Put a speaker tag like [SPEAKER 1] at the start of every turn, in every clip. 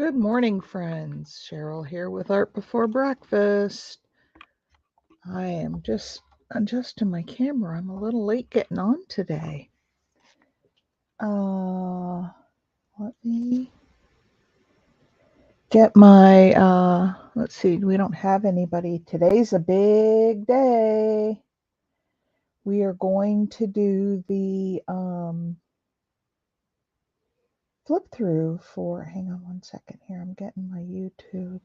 [SPEAKER 1] Good morning, friends. Cheryl here with Art Before Breakfast. I am just adjusting my camera. I'm a little late getting on today. Let me get my, let's see, we don't have anybody. Today's a big day. We are going to do the flip through for, hang on one second here. I'm getting my YouTube.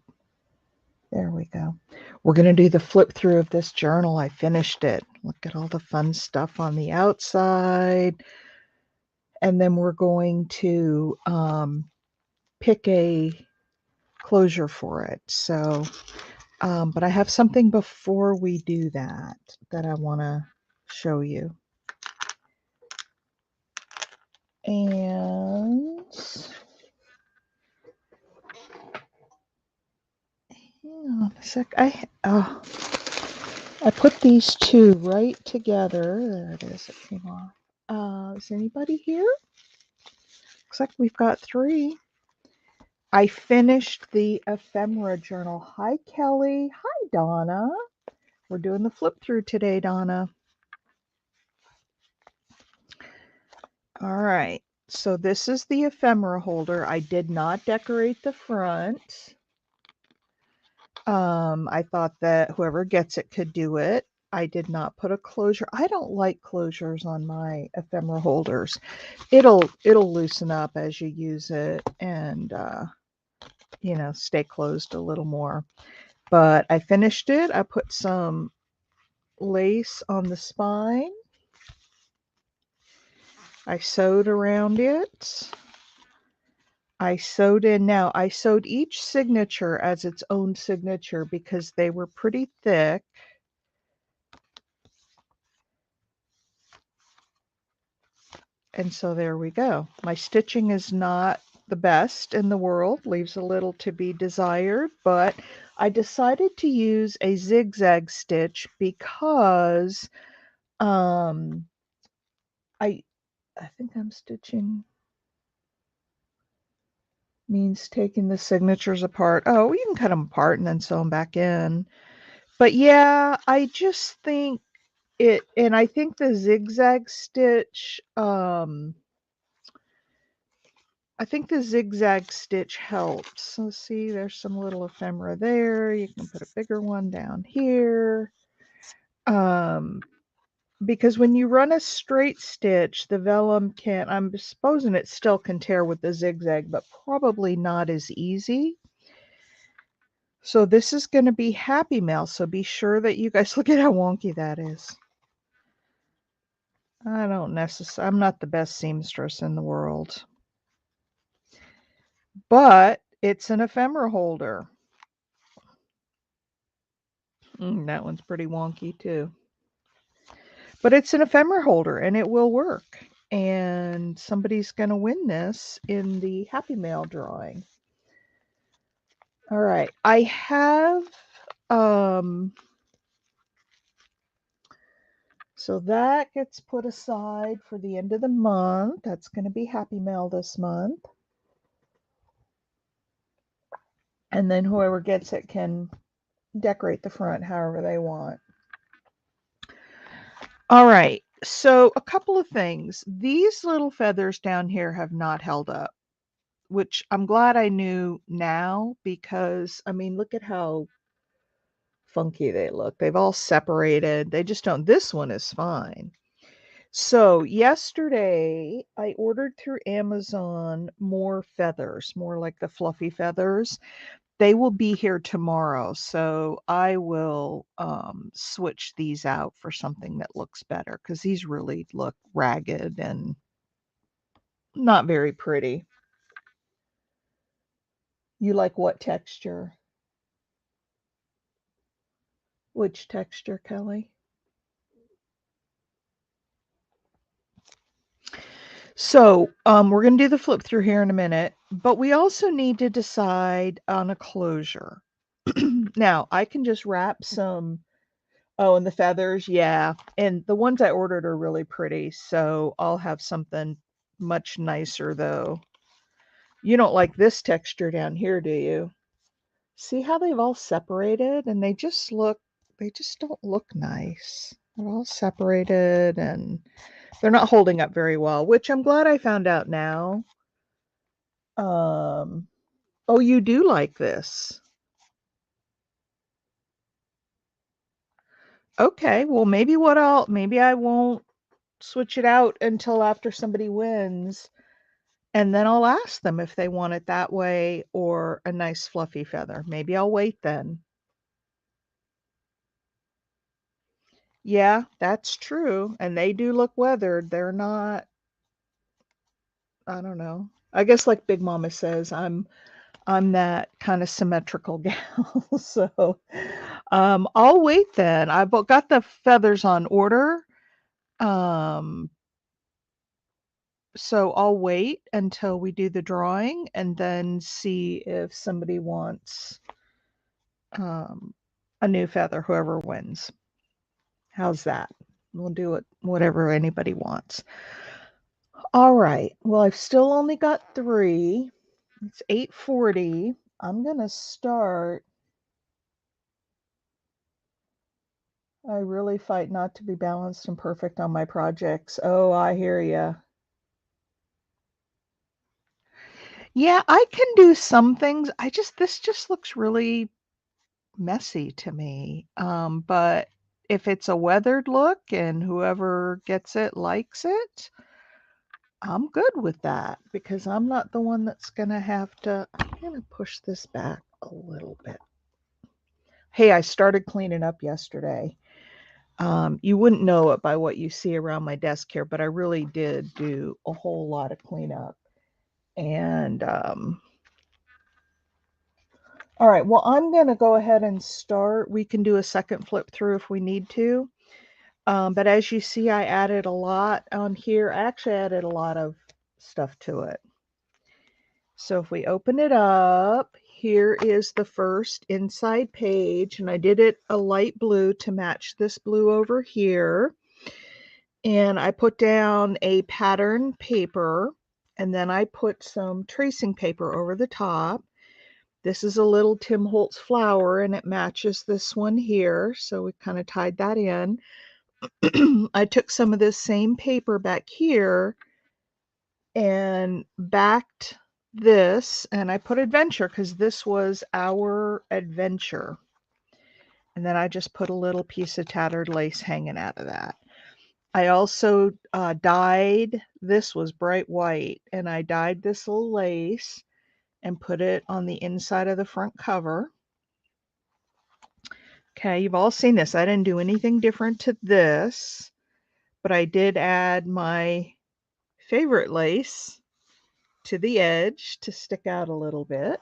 [SPEAKER 1] There we go. We're going to do the flip through of this journal. I finished it. Look at all the fun stuff on the outside. And then we're going to pick a closure for it. So, but I have something before we do that I want to show you. And hang on a sec. I put these two right together. There it is. It came off. Is anybody here? Looks like we've got three. I finished the ephemera journal. Hi, Kelly. Hi, Donna. We're doing the flip through today, Donna. All right. So this is the ephemera holder. I did not decorate the front. I thought that whoever gets it could do it. I did not put a closure. I don't like closures on my ephemera holders. It'll loosen up as you use it and stay closed a little more. But I finished it. I put some lace on the spine. I sewed around it. I sewed in. Now, I sewed each signature as its own signature because they were pretty thick. And so there we go. My stitching is not the best in the world, leaves a little to be desired, but I decided to use a zigzag stitch because I think I'm stitching means taking the signatures apart. Oh, you can cut them apart and then sew them back in. But yeah, I just think it, and I think the zigzag stitch, helps. So see, there's some little ephemera there. You can put a bigger one down here. Because when you run a straight stitch, the vellum can, I'm supposing it still can tear with the zigzag, but probably not as easy. So this is going to be Happy Mail. So be sure that you guys look at how wonky that is. I'm not the best seamstress in the world. But it's an ephemera holder. That one's pretty wonky too. But it's an ephemera holder and it will work. And somebody's going to win this in the Happy Mail drawing. All right. I have, so that gets put aside for the end of the month. That's going to be Happy Mail this month. And then whoever gets it can decorate the front however they want. All right. So a couple of things. These little feathers down here have not held up, which I'm glad I knew now because, I mean, look at how funky they look. They've all separated. They just don't. This one is fine. So yesterday I ordered through Amazon more feathers, more like the fluffy feathers. They will be here tomorrow, so I will switch these out for something that looks better because these really look ragged and not very pretty. You like what texture? Which texture, Kelly? So we're going to do the flip through here in a minute, but we also need to decide on a closure. Now, I can just wrap some, oh, and the feathers, yeah. And the ones I ordered are really pretty, so I'll have something much nicer, though, You don't like this texture down here, do you? See how they've all separated and they just don't look nice. They're all separated and they're not holding up very well, which I'm glad I found out now. Um, oh, you do like this. Okay, well maybe I won't switch it out until after somebody wins, and then I'll ask them if they want it that way or a nice fluffy feather. Maybe I'll wait then. Yeah, that's true. And they do look weathered. They're not, I don't know. I guess like Big Mama says, I'm that kind of symmetrical gal. So I'll wait then. I've got the feathers on order. Um so I'll wait until we do the drawing and then see if somebody wants um a new feather, whoever wins. How's that? We'll do it whatever anybody wants. All right. Well, I've still only got 3. It's 8:40. I'm going to start. I really fight not to be balanced and perfect on my projects. Oh, I hear ya. Yeah, I can do some things. This just looks really messy to me. But if it's a weathered look and whoever gets it likes it, I'm good with that because I'm not the one that's going to have to. I'm going to push this back a little bit. Hey, I started cleaning up yesterday. You wouldn't know it by what you see around my desk here, but I really did do a whole lot of cleanup. And all right, well, I'm going to go ahead and start. We can do a second flip through if we need to. But as you see, I added a lot on here. I actually added a lot of stuff to it. So if we open it up, here is the first inside page, and I did it a light blue to match this blue over here. And I put down a pattern paper, and then I put some tracing paper over the top. This is a little Tim Holtz flower, and it matches this one here, so we kind of tied that in. I took some of this same paper back here and backed this, and I put adventure because this was our adventure. And then I just put a little piece of tattered lace hanging out of that. I also dyed, this was bright white, and I dyed this little lace and put it on the inside of the front cover. Okay, you've all seen this. I didn't do anything different to this, but I did add my favorite lace to the edge to stick out a little bit.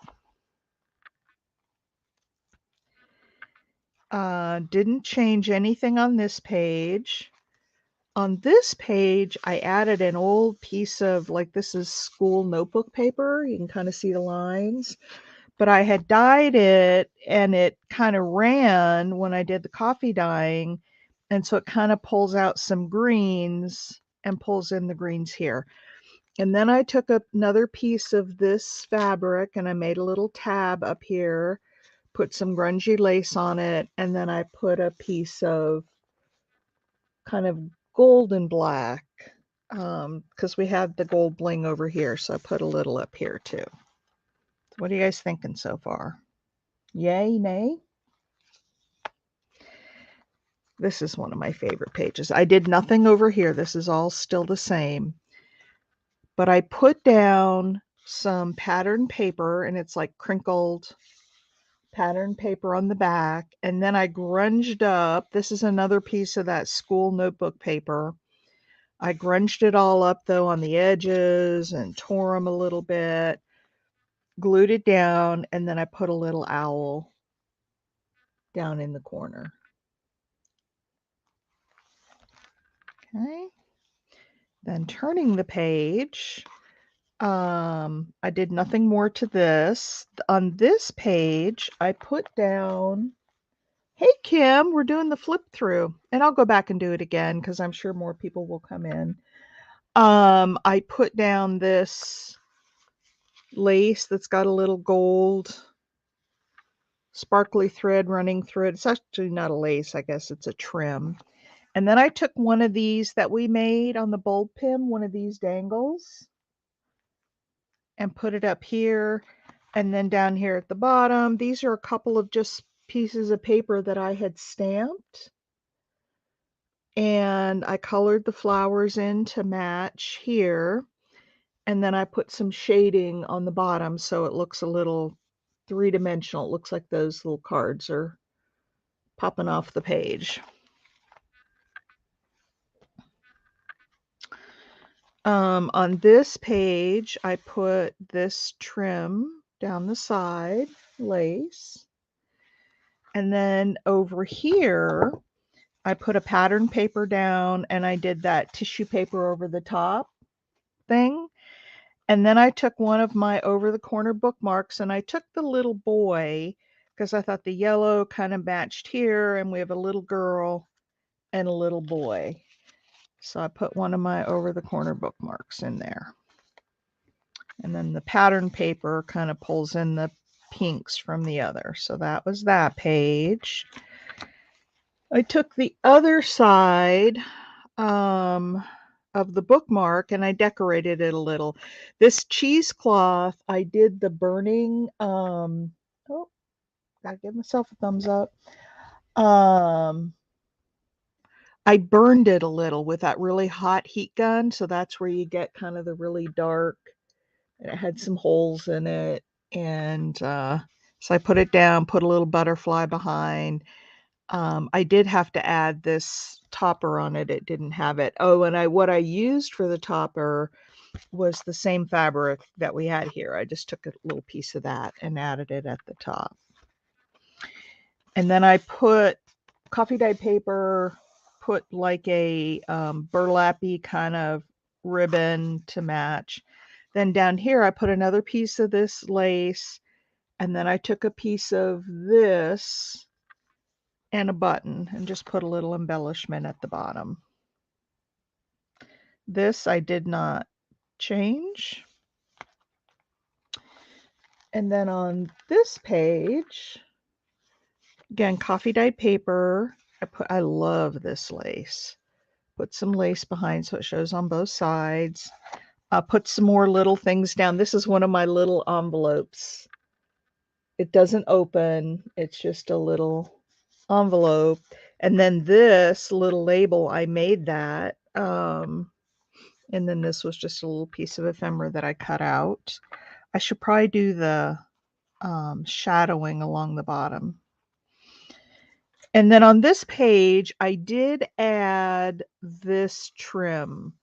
[SPEAKER 1] Didn't change anything on this page. On this page, I added an old piece of, like, this is school notebook paper. You can kind of see the lines. But I had dyed it, and it kind of ran when I did the coffee dyeing. And so it kind of pulls out some greens and pulls in the greens here. And then I took another piece of this fabric and I made a little tab up here, put some grungy lace on it, and then I put a piece of kind of golden black because we had the gold bling over here. So I put a little up here too. What are you guys thinking so far? Yay, nay? This is one of my favorite pages. I did nothing over here. This is all still the same. But I put down some pattern paper, and it's like crinkled pattern paper on the back. And then I grunged up. This is another piece of that school notebook paper. I grunged it all up, though, on the edges and tore them a little bit, glued it down, and then I put a little owl down in the corner. Okay. Then turning the page, I did nothing more to this. On this page, I put down, hey, Kim, we're doing the flip through. And I'll go back and do it again because I'm sure more people will come in. I put down this lace that's got a little gold sparkly thread running through it. It's actually not a lace, I guess it's a trim. And then I took one of these that we made on the bulb pin, one of these dangles, and put it up here. And then down here at the bottom, these are a couple of just pieces of paper that I had stamped. And I colored the flowers in to match here. And then I put some shading on the bottom so it looks a little three-dimensional. It looks like those little cards are popping off the page. On this page, I put this trim down the side, lace. And then over here, I put a pattern paper down and I did that tissue paper over the top thing. And then I took one of my over the corner bookmarks and I took the little boy because I thought the yellow kind of matched here, and we have a little girl and a little boy. So I put one of my over the corner bookmarks in there. And then the pattern paper kind of pulls in the pinks from the other. So that was that page. I took the other side of the bookmark and I decorated it a little. This cheesecloth, I did the burning, oh, gotta give myself a thumbs up. I burned it a little with that really hot heat gun. So that's where you get kind of the really dark, and it had some holes in it. And so I put it down, put a little butterfly behind. I did have to add this topper on it. It didn't have it. Oh, and what I used for the topper was the same fabric that we had here. I just took a little piece of that and added it at the top. And then I put coffee dye paper, put like a burlappy kind of ribbon to match. Then down here, I put another piece of this lace, and then I took a piece of this and a button and just put a little embellishment at the bottom. This I did not change. And then on this page, again, coffee dyed paper. I love this lace. Put some lace behind so it shows on both sides. Put some more little things down. This is one of my little envelopes. It doesn't open. It's just a little envelope. And then this little label, I made that. And then this was just a little piece of ephemera that I cut out. I should probably do the shadowing along the bottom. And then on this page, I did add this trim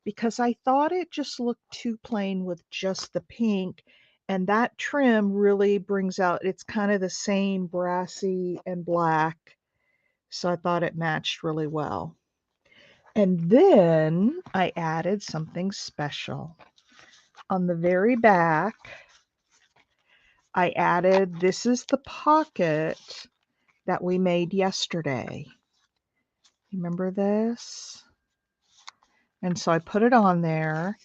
[SPEAKER 1] because I thought it just looked too plain with just the pink. And that trim really brings out, it's kind of the same brassy and black. So I thought it matched really well. And then I added something special. On the very back, I added, this is the pocket that we made yesterday. Remember this? And so I put it on there,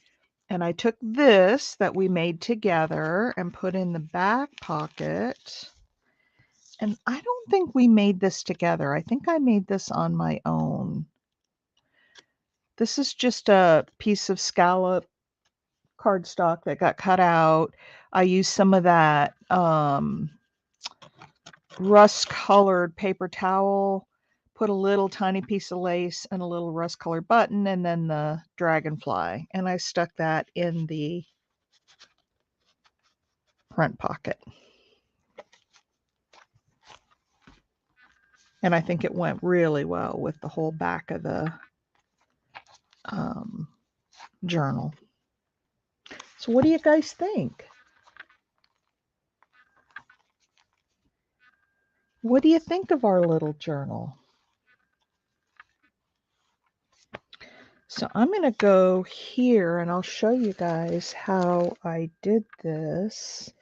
[SPEAKER 1] and I took this that we made together and put in the back pocket. And I don't think we made this together. I think I made this on my own. This is just a piece of scallop cardstock that got cut out. I used some of that rust-colored paper towel, put a little tiny piece of lace and a little rust-colored button, and then the dragonfly. And I stuck that in the front pocket. And I think it went really well with the whole back of the journal. So what do you guys think? What do you think of our little journal? So I'm going to go here and I'll show you guys how I did this.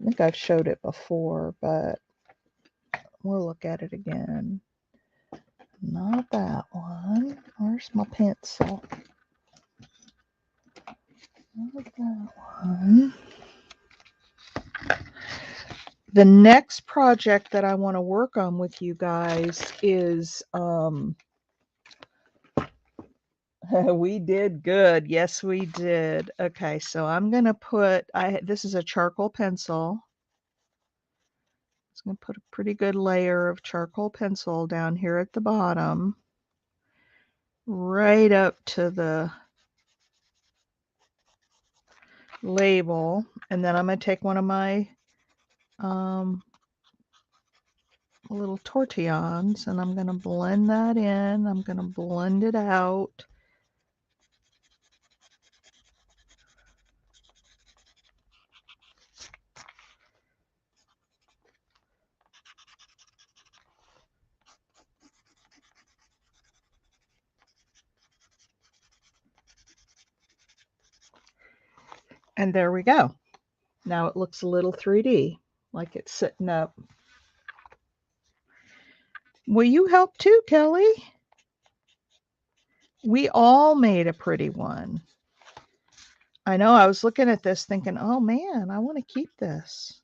[SPEAKER 1] I think I've showed it before, but we'll look at it again. Not that one. Where's my pencil? Not that one. The next project that I want to work on with you guys is we did good. Yes, we did. Okay, so I'm gonna put this is a charcoal pencil. I'm gonna put a pretty good layer of charcoal pencil down here at the bottom, right up to the label, and then I'm gonna take one of my little tortillons and I'm gonna blend that in. I'm gonna blend it out. And there we go. Now it looks a little 3D, like it's sitting up. Will you help too, Kelly? We all made a pretty one. I know, I was looking at this thinking, oh man, I want to keep this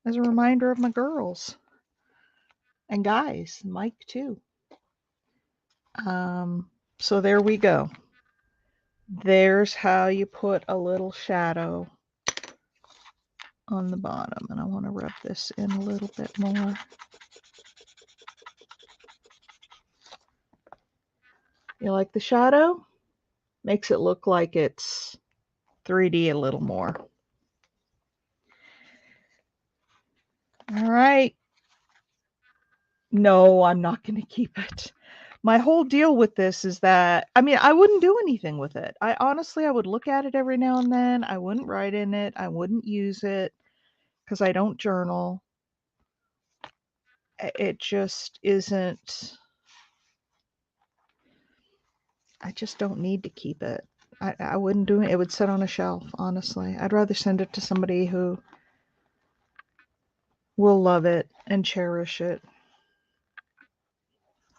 [SPEAKER 1] as a reminder of my girls and guys, Mike too. So there we go. There's how you put a little shadow on the bottom, and I want to rub this in a little bit more. You like the shadow? Makes it look like it's 3D a little more. All right. No, I'm not going to keep it. My whole deal with this is that, I mean, I wouldn't do anything with it. I would look at it every now and then. I wouldn't write in it. I wouldn't use it because I don't journal. It just isn't, I just don't need to keep it. I wouldn't do it. It would sit on a shelf, honestly. I'd rather send it to somebody who will love it and cherish it.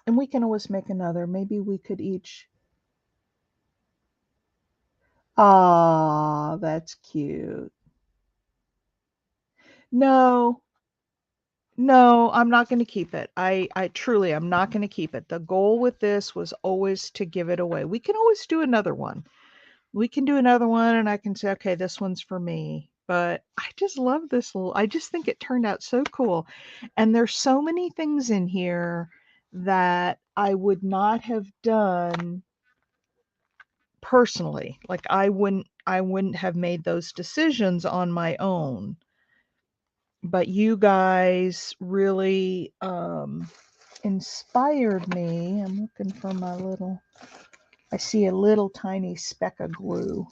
[SPEAKER 1] And we can always make another. Maybe we could each. Ah, that's cute. No, no, I'm not going to keep it. I truly, I'm not going to keep it. The goal with this was always to give it away. We can always do another one. We can do another one and I can say, okay, this one's for me. But I just love this little, I just think it turned out so cool. And there's so many things in here that I would not have done personally. Like I wouldn't have made those decisions on my own. But you guys really inspired me. I'm looking for my little, I see a little tiny speck of glue.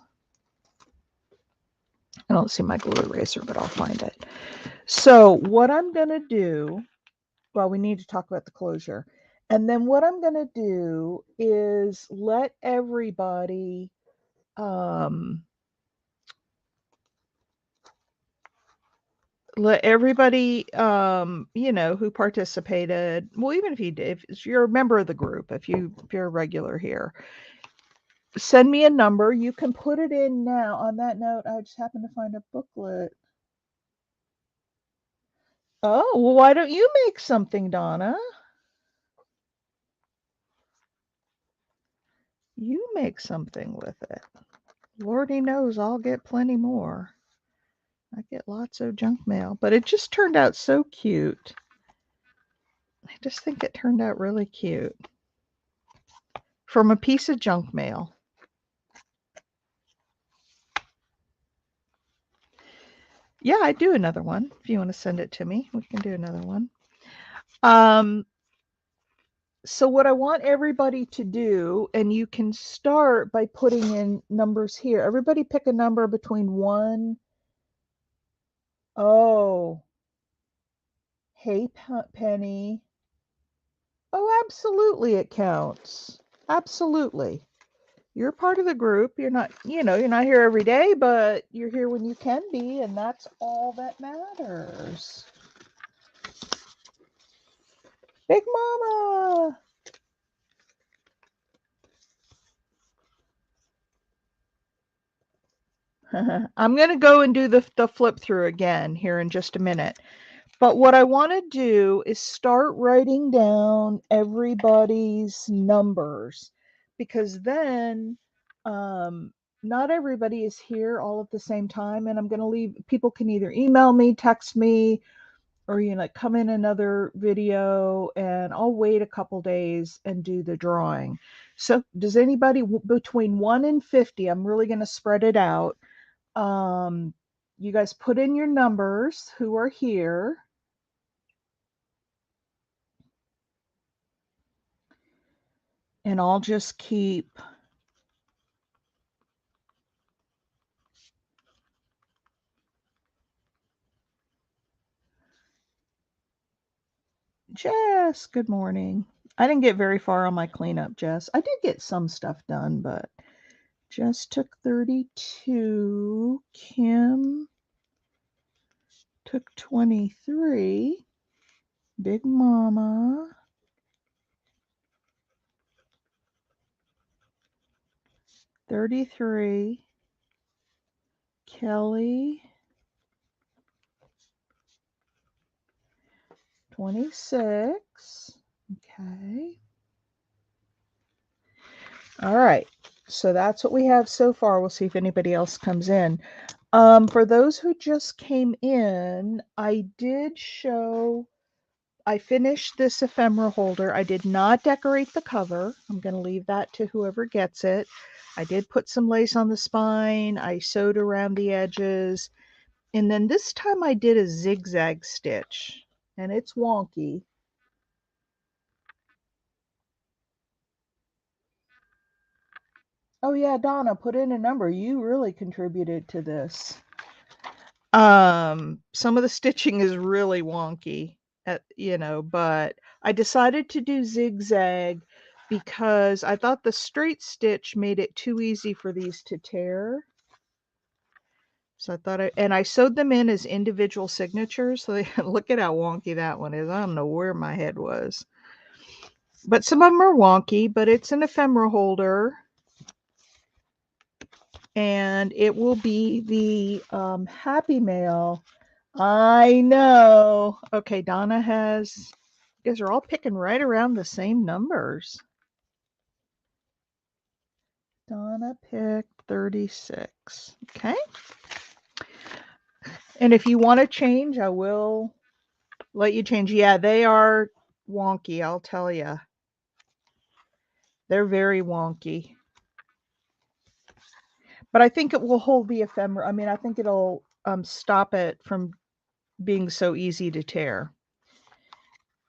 [SPEAKER 1] I don't see my glue eraser, but I'll find it. So what I'm going to do, well, we need to talk about the closure. And then what I'm going to do is um, let everybody, who participated, well, even if you're a member of the group, if you're a regular here, send me a number. You can put it in now. On that note, I just happened to find a booklet. Oh, well, why don't you make something, Donna? You make something with it. Lordy knows I'll get plenty more. I get lots of junk mail, but it just turned out so cute. I just think it turned out really cute. From a piece of junk mail. Yeah, I'd do another one. If you want to send it to me, we can do another one. So what I want everybody to do, and you can start by putting in numbers here. Everybody pick a number between 1. Oh, hey, Penny. Oh, absolutely it counts. Absolutely. You're part of the group. You're not here every day, but you're here when you can be, and that's all that matters. Big Mama. I'm going to go and do the flip through again here in just a minute. But what I want to do is start writing down everybody's numbers, because then not everybody is here all at the same time. And I'm going to leave, people can either email me, text me, or come in another video, and I'll wait a couple days and do the drawing. So does anybody between 1 and 50, I'm really going to spread it out. You guys put in your numbers who are here. And I'll just keep Jess, good morning. I didn't get very far on my cleanup, Jess. I did get some stuff done, but Jess took 32. Kim took 23. Big Mama 33. Kelly 26. Okay. All right. So that's what we have so far. We'll see if anybody else comes in. For those who just came in, I finished this ephemera holder. I did not decorate the cover. I'm going to leave that to whoever gets it. I did put some lace on the spine. I sewed around the edges. And then this time I did a zigzag stitch, and it's wonky. Oh yeah, Donna, put in a number. You really contributed to this. Some of the stitching is really wonky, but I decided to do zigzag because I thought the straight stitch made it too easy for these to tear. So I sewed them in as individual signatures. So look at how wonky that one is. I don't know where my head was. But some of them are wonky, but it's an ephemera holder. And it will be the Happy Mail. I know. Okay, Donna has, you guys are all picking right around the same numbers. Donna picked 36. Okay. And if you want to change, I will let you change. Yeah, they are wonky, I'll tell you. They're very wonky. But I think it will hold the ephemera. I mean, I think it'll stop it from being so easy to tear.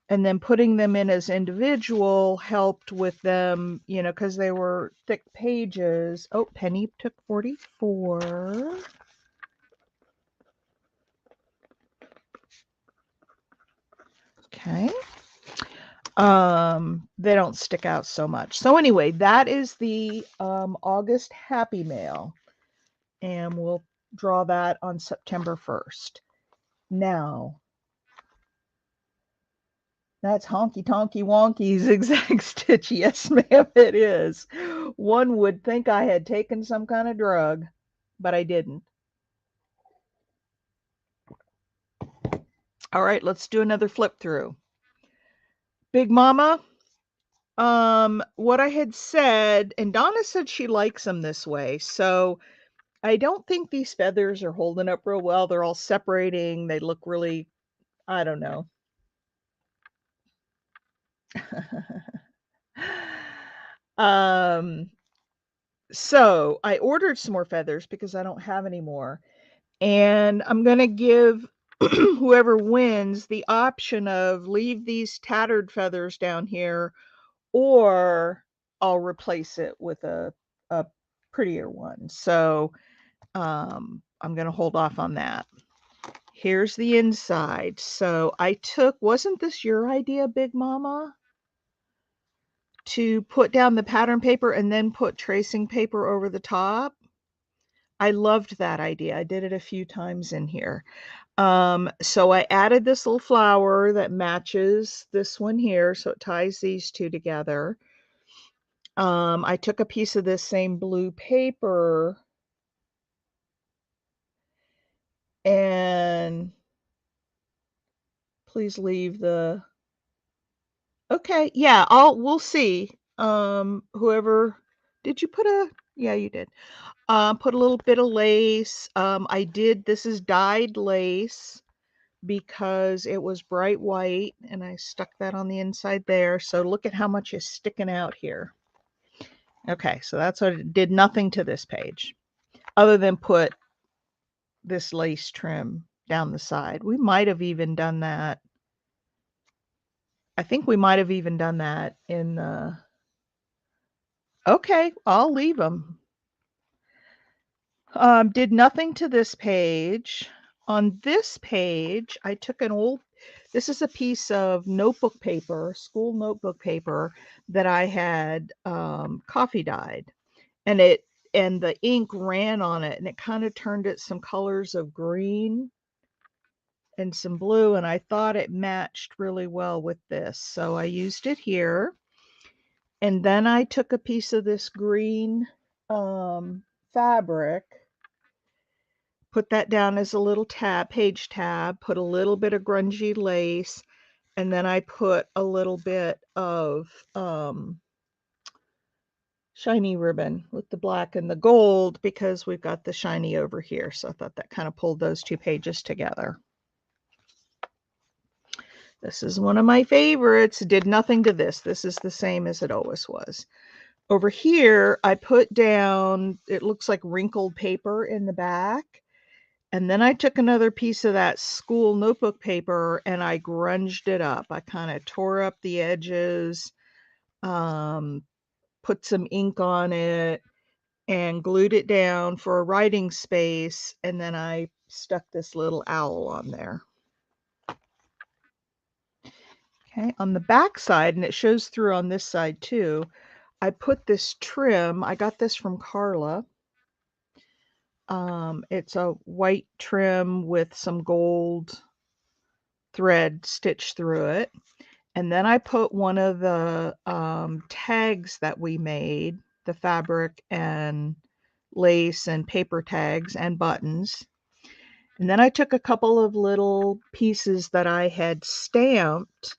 [SPEAKER 1] And then putting them in as individual helped with them, because they were thick pages. Oh, Penny took 44. Okay. They don't stick out so much. So anyway, that is the August Happy Mail. And we'll draw that on September 1st. Now, that's honky tonky wonky zigzag stitch. Yes, ma'am, it is. One would think I had taken some kind of drug, but I didn't. All right, let's do another flip through. Big Mama, what I had said, and Donna said she likes them this way, so I don't think these feathers are holding up real well. They're all separating. They look really, I don't know. So I ordered some more feathers because I don't have any more. And I'm going to give whoever wins the option of leave these tattered feathers down here, or I'll replace it with a prettier one. So I'm going to hold off on that. Here's the inside. So I wasn't this your idea, Big Mama? To put down the pattern paper and then put tracing paper over the top? I loved that idea. I did it a few times in here. So I added this little flower that matches this one here, so it ties these two together. I took a piece of this same blue paper Please leave the, okay, yeah, we'll see. Whoever, did you put a, yeah, you did. Put a little bit of lace. This is dyed lace because it was bright white, and I stuck that on the inside there. So look at how much is sticking out here. Okay, so that's what it did. Nothing to this page other than put this lace trim down the side. We might have even done that. I think we might have even done that in the, okay, I'll leave them. Did nothing to this page. On this page, I took an old, this is a piece of notebook paper, school notebook paper that I had coffee dyed, and the ink ran on it, and it kind of turned it some colors of green and some blue, and I thought it matched really well with this, so I used it here. And then I took a piece of this green fabric, put that down as a little tab, page tab, put a little bit of grungy lace, and then I put a little bit of shiny ribbon with the black and the gold because we've got the shiny over here. So I thought that kind of pulled those two pages together. This is one of my favorites. Did nothing to this. This is the same as it always was. Over here, I put down, it looks like wrinkled paper in the back. And then I took another piece of that school notebook paper and I grunged it up. I kind of tore up the edges, put some ink on it, and glued it down for a writing space. And then I stuck this little owl on there. Okay, on the back side, and it shows through on this side too, I put this trim. I got this from Carla. It's a white trim with some gold thread stitched through it. And then I put one of the tags that we made, the fabric and lace and paper tags and buttons. And then I took a couple of little pieces that I had stamped.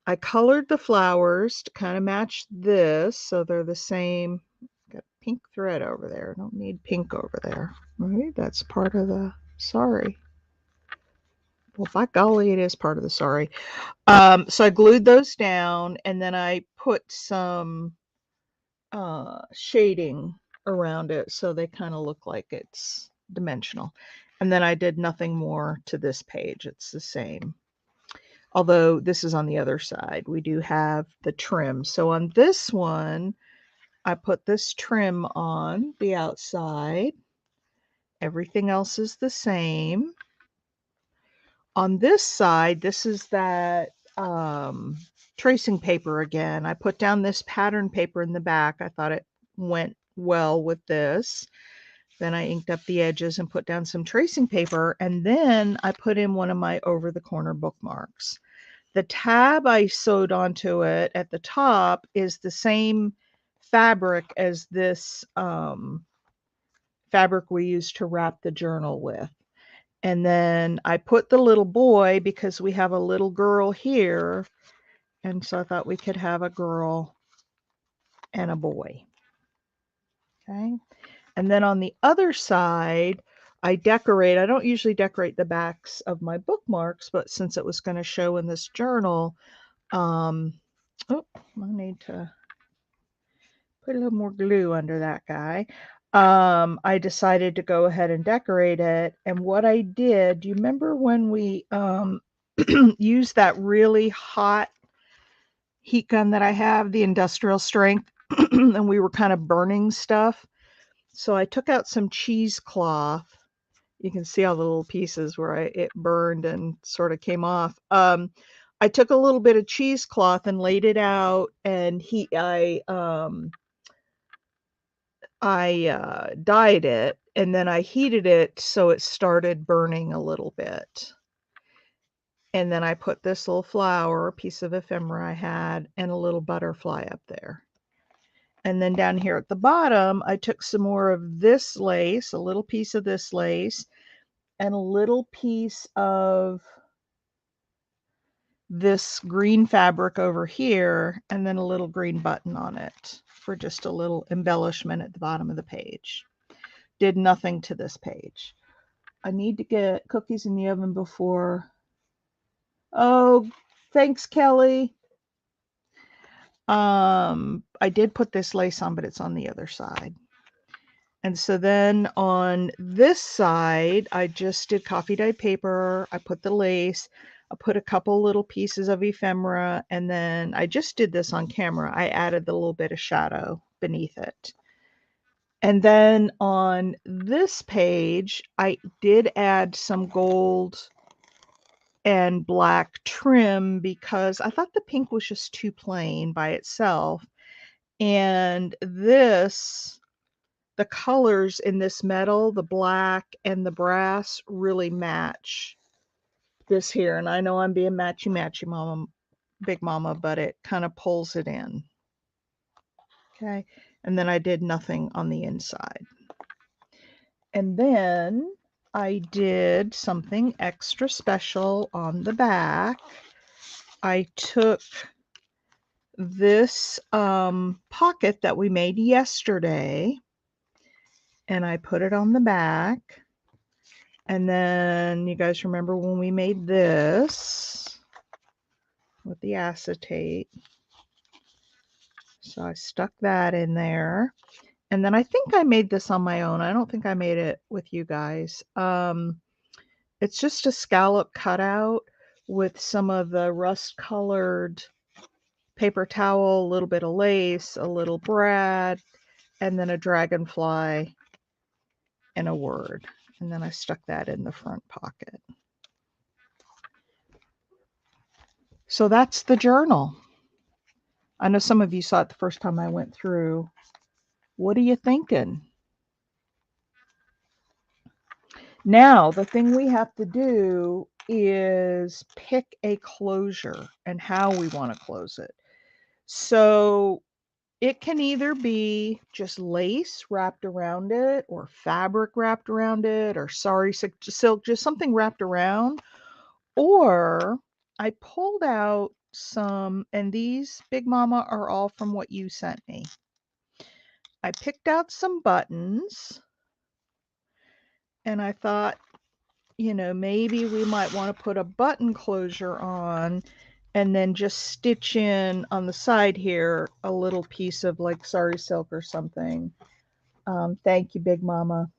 [SPEAKER 1] I colored the flowers to kind of match this, so they're the same. Got pink thread over there. I don't need pink over there. Right? That's part of the sari. Well, by golly, it is part of the sari. So I glued those down, and then I put some shading around it so they kind of look like it's dimensional. And then I did nothing more to this page. It's the same. Although this is on the other side. We do have the trim. So on this one, I put this trim on the outside. Everything else is the same. On this side, this is that tracing paper again. I put down this pattern paper in the back. I thought it went well with this. Then I inked up the edges and put down some tracing paper. And then I put in one of my over the corner bookmarks. The tab I sewed onto it at the top is the same fabric as this fabric we used to wrap the journal with. And then I put the little boy because we have a little girl here. And so I thought we could have a girl and a boy. Okay. And then on the other side, I don't usually decorate the backs of my bookmarks, but since it was going to show in this journal, I need to put a little more glue under that guy. I decided to go ahead and decorate it. And what I did, do you remember when we used that really hot heat gun that I have, the industrial strength, and we were kind of burning stuff? So I took out some cheesecloth. You can see all the little pieces where it burned and sort of came off. I took a little bit of cheesecloth and laid it out, and I dyed it, and then I heated it so it started burning a little bit. And then I put this little flower, a piece of ephemera I had, and a little butterfly up there. And then down here at the bottom, I took some more of this lace, a little piece of this lace, and a little piece of this green fabric over here and then a little green button on it for just a little embellishment at the bottom of the page. Did nothing to this page. I need to get cookies in the oven before. Oh, thanks, Kelly. I did put this lace on, but it's on the other side. And so then on this side, I just did coffee dyed paper. I put the lace. I put a couple little pieces of ephemera, and then I just did this on camera. I added the little bit of shadow beneath it. And then on this page, I did add some gold and black trim because I thought the pink was just too plain by itself. And this, the colors in this metal, the black and the brass, really match this here. And I know I'm being matchy mama, big mama, but it kind of pulls it in. Okay. And then I did nothing on the inside. And then I did something extra special on the back. I took this pocket that we made yesterday and I put it on the back. And then you guys remember when we made this with the acetate. So I stuck that in there. And then I think I made this on my own. I don't think I made it with you guys. It's just a scallop cutout with some of the rust colored paper towel, a little bit of lace, a little brad, and then a dragonfly and a word. And then I stuck that in the front pocket. So that's the journal. I know some of you saw it the first time I went through. What are you thinking? Now, the thing we have to do is pick a closure and how we want to close it. So it can either be just lace wrapped around it or fabric wrapped around it or sorry silk, just something wrapped around. Or I pulled out some, and these, Big Mama, are all from what you sent me. I picked out some buttons and I thought, you know, maybe we might want to put a button closure on and then just stitch in on the side here a little piece of like sari silk or something. Thank you, Big Mama.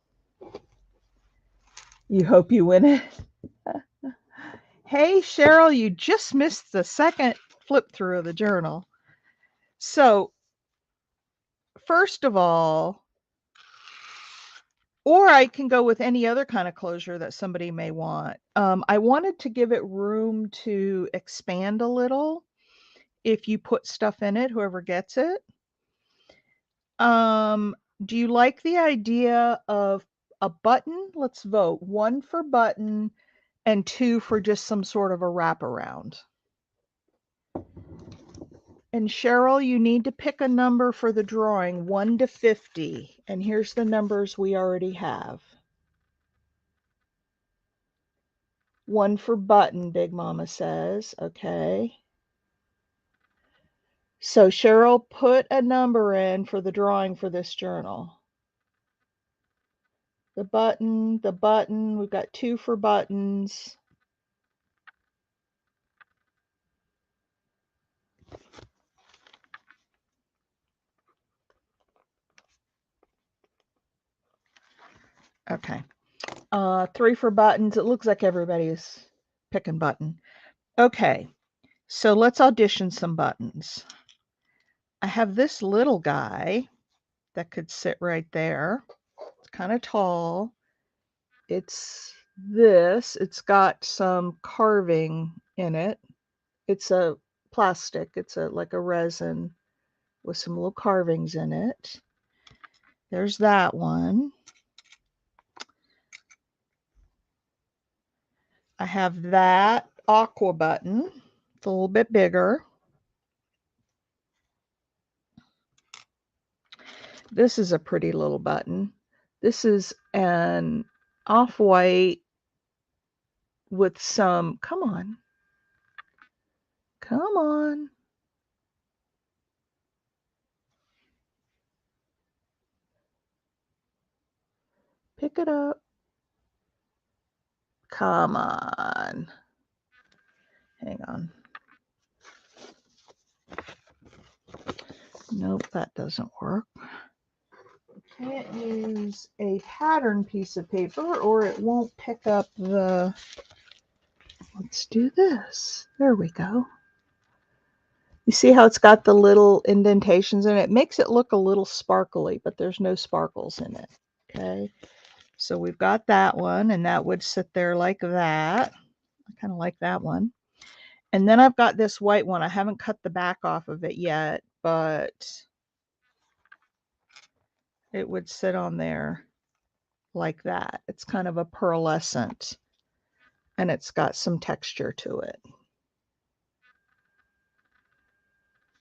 [SPEAKER 1] You hope you win it. Hey, Cheryl, you just missed the second flip through of the journal. So, first of all, or I can go with any other kind of closure that somebody may want. I wanted to give it room to expand a little if you put stuff in it, whoever gets it. Do you like the idea of a button? Let's vote. 1 for button and 2 for just some sort of a wraparound. And Cheryl, you need to pick a number for the drawing, 1 to 50. And here's the numbers we already have. 1 for button, Big Mama says. Okay. So Cheryl, put a number in for the drawing for this journal. The button, we've got 2 for buttons. Okay. 3 for buttons. It looks like everybody's picking button. Okay. So let's audition some buttons. I have this little guy that could sit right there. It's kind of tall. It's this. It's got some carving in it. It's a plastic. It's like a resin with some little carvings in it. There's that one. I have that aqua button. It's a little bit bigger. This is a pretty little button. This is an off-white with some, come on. Come on. Pick it up. Come on. Hang on. Nope, that doesn't work. Can't use a pattern piece of paper or it won't pick up the... Let's do this. There we go. You see how it's got the little indentations in it? It makes it look a little sparkly, but there's no sparkles in it. Okay, so we've got that one, and that would sit there like that. I kind of like that one. And then I've got this white one. I haven't cut the back off of it yet, but it would sit on there like that. It's kind of a pearlescent, and it's got some texture to it.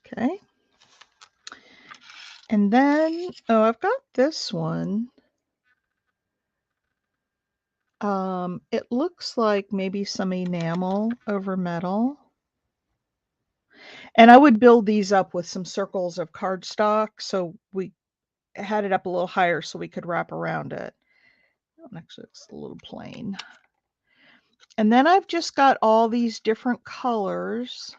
[SPEAKER 1] Okay. And then, oh, I've got this one. It looks like maybe some enamel over metal. And I would build these up with some circles of cardstock, so we had it up a little higher so we could wrap around it. Actually, it's a little plain. And then I've just got all these different colors.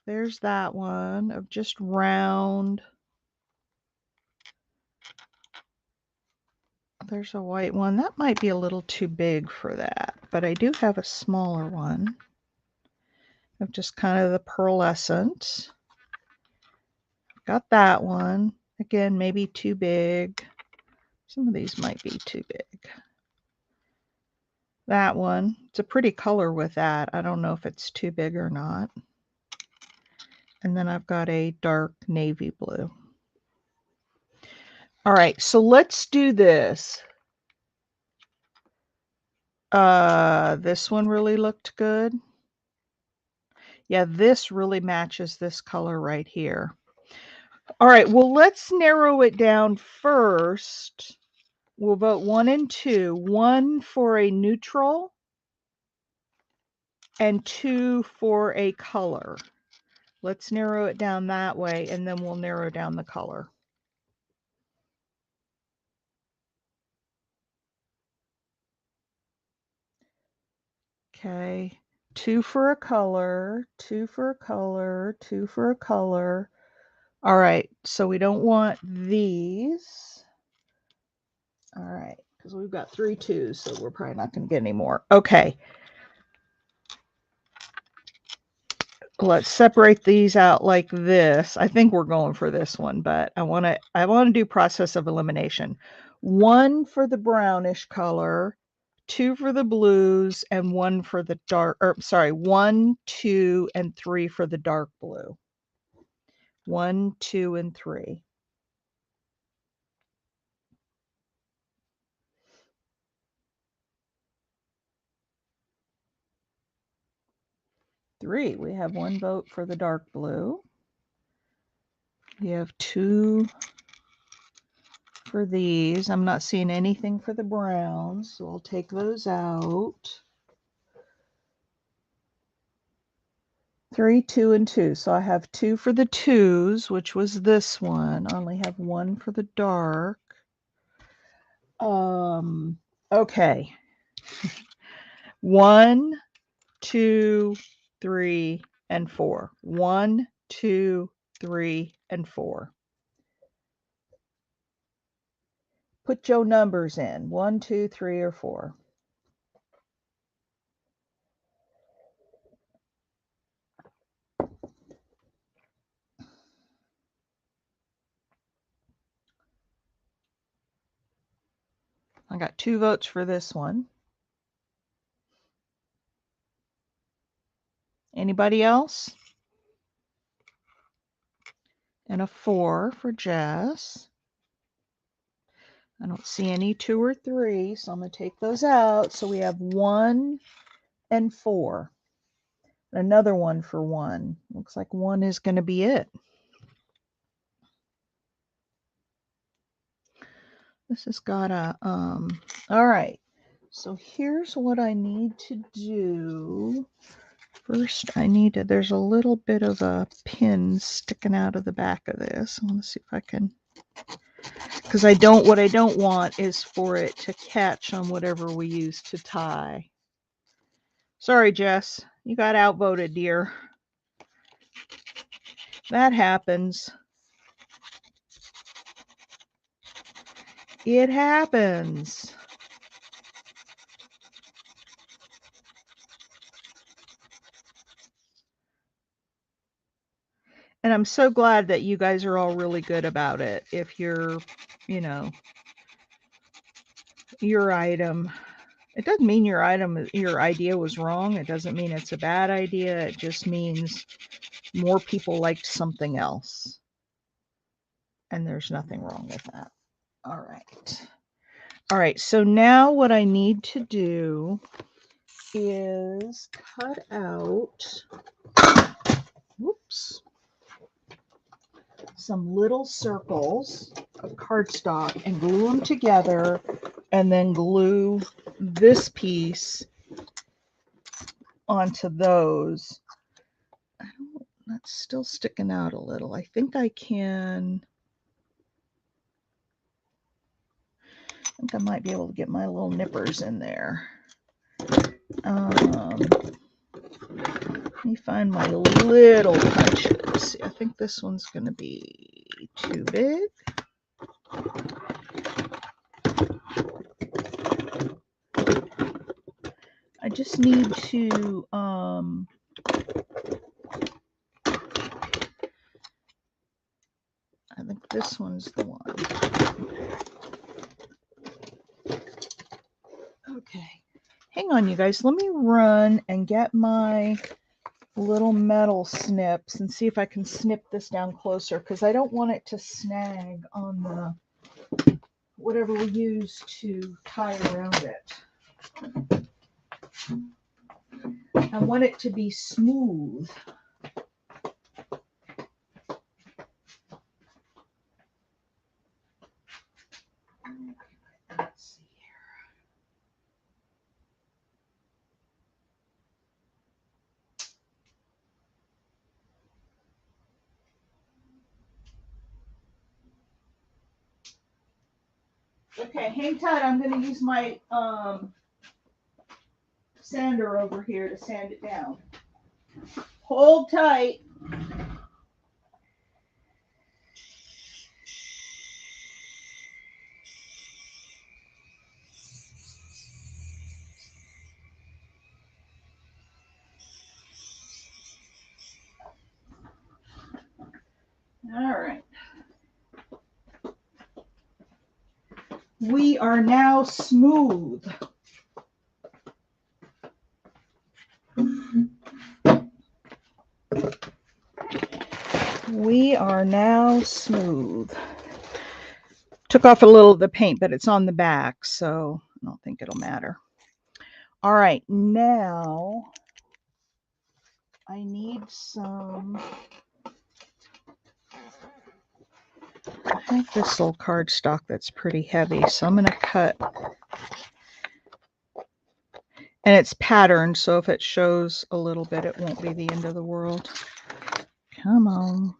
[SPEAKER 1] There's that one of just round. There's a white one. That might be a little too big for that, but I do have a smaller one of just kind of the pearlescent. Got that one. Again, maybe too big. Some of these might be too big. That one. It's a pretty color with that. I don't know if it's too big or not. And then I've got a dark navy blue. All right, so let's do this. This one really looked good. Yeah, this really matches this color right here. All right, well, let's narrow it down first. We'll vote 1 and 2. 1 for a neutral and 2 for a color. Let's narrow it down that way, and then we'll narrow down the color. Okay, 2 for a color, 2 for a color, 2 for a color. All right, so we don't want these. All right, because we've got 3 2s, so we're probably not going to get any more. Okay. Let's separate these out like this. I think we're going for this one, but I want to do process of elimination. 1 for the brownish color, 2 for the blues, and 1 for the dark, or sorry, 1, 2, and 3 for the dark blue. 1, 2, and 3. Three. We have 1 vote for the dark blue. We have 2 for these. I'm not seeing anything for the browns, so I'll take those out. 3, 2, and 2. So I have 2 for the 2s, which was this one. I only have 1 for the dark. Okay. 1, 2, 3, and 4. 1, 2, 3, and 4. Put your numbers in. 1, 2, 3, or 4. I got 2 votes for this one. Anybody else? And a 4 for Jess. I don't see any 2 or 3, so I'm going to take those out. So we have 1 and 4. Another 1 for 1. Looks like 1 is going to be it. This has got a, all right. So here's what I need to do. First, I need to, there's a little bit of a pin sticking out of the back of this. I want to see if I can, because what I don't want is for it to catch on whatever we use to tie. Sorry, Jess, you got outvoted, dear. That happens. It happens. And I'm so glad that you guys are all really good about it. If you're, you know, your item, it doesn't mean your idea was wrong. It doesn't mean it's a bad idea. It just means more people liked something else. And there's nothing wrong with that. All right. All right. So now what I need to do is cut out, whoops, some little circles of cardstock and glue them together, and then glue this piece onto those. That's still sticking out a little. I think I can. I think I might be able to get my little nippers in there. Let me find my little punches. I think this one's going to be too big. I just need to I think this one's the one. Okay. Hang on, you guys. Let me run and get my little metal snips and see if I can snip this down closer, because I don't want it to snag on the whatever we use to tie around it. I want it to be smooth. Let's see here. Okay, hang tight. I'm going to use my sander over here to sand it down. Hold tight. All right. We are now smooth. We are now smooth. Took off a little of the paint, but it's on the back, so I don't think it'll matter. All right, now I need some. I have this little cardstock that's pretty heavy, so I'm going to cut. And it's patterned, so if it shows a little bit, it won't be the end of the world. Come on.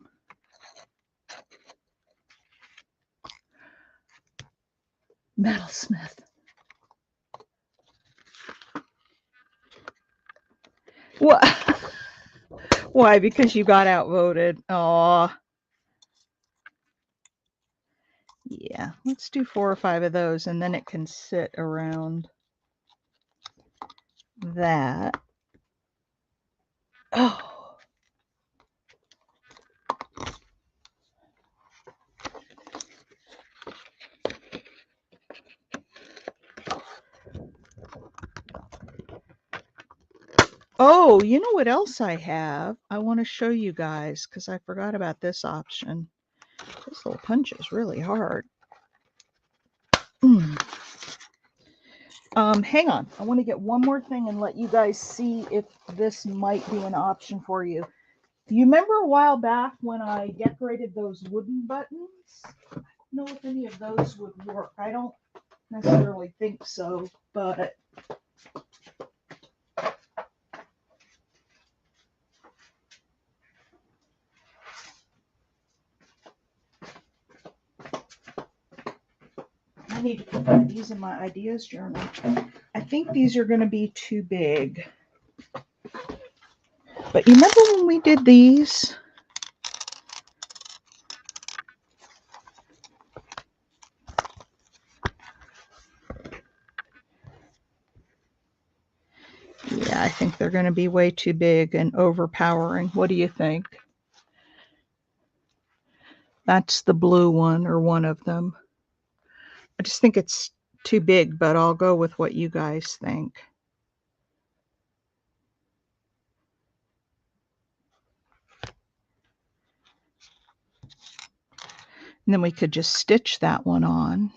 [SPEAKER 1] Metalsmith. What? Why? Because you got outvoted. Aw. Yeah, let's do 4 or 5 of those, and then it can sit around that. Oh. Oh, you know what else I have? I want to show you guys because I forgot about this option. This little punch is really hard. Hang on. I want to get one more thing and let you guys see if this might be an option for you. You remember a while back when I decorated those wooden buttons? I don't know if any of those would work. I don't necessarily think so, but I need to put these in my ideas journal. I think these are going to be too big. But you remember when we did these? Yeah, I think they're going to be way too big and overpowering. What do you think? That's the blue one, or one of them. I just think it's too big, but I'll go with what you guys think. And then we could just stitch that one on.